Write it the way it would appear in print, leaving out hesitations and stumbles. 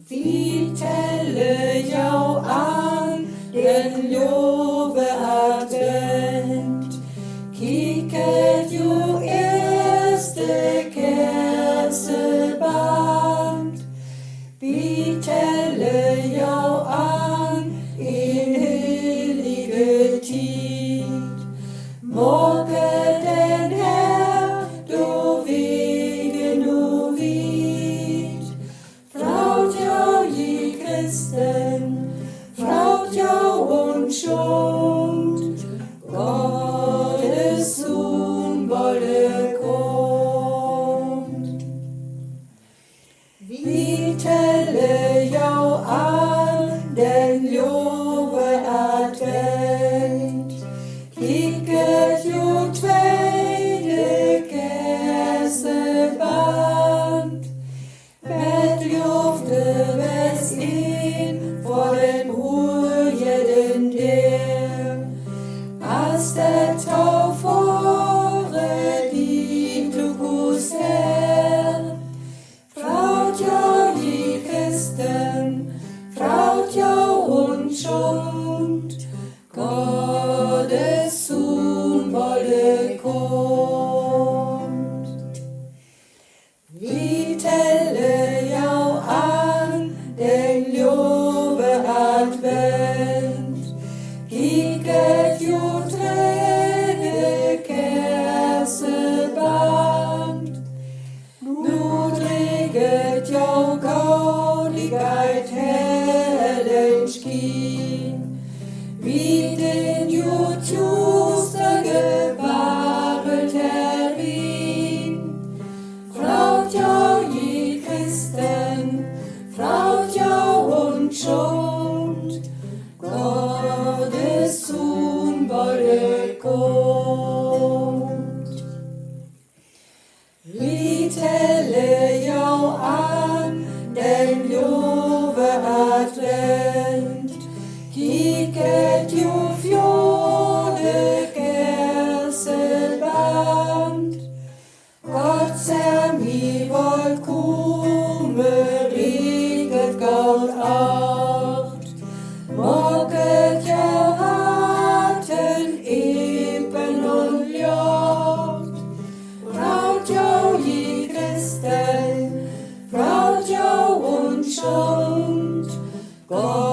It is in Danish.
Vi tæller jo an den love advent, kigget jo erste kærseband. Vi tæller jo an en hellige tid, morgen den her, du wege nu vid. Fraut jo je Christen, fraut jo unschuld, Gottes Sohn wolle kommt. Vi tæller jo an den love advent, kigget jo tvede kærseband, med lufteves ind for den urjeden der, as der tog fore din Lugus her. Fraut jo je Christen, fraut jo unschuld, Gottes Sohn wolle kommt. Vi tæller jo an den love advent, kigget jo tredje kærseband. Nu driget jo gaudigkeit hellen skin, wie den jo tjuster gewaret herin. Fraut jo je Christen, fraut jo unschuld, Gottes Sohn wolle kommt. Vi tæller jo an den love advent, kigget jo fjorde kærseband. Gott ser mi vollkomme riget gaut acht, morget jo hatten eben und ljocht. Fraut jo je Christen, fraut jo unschuld, Gott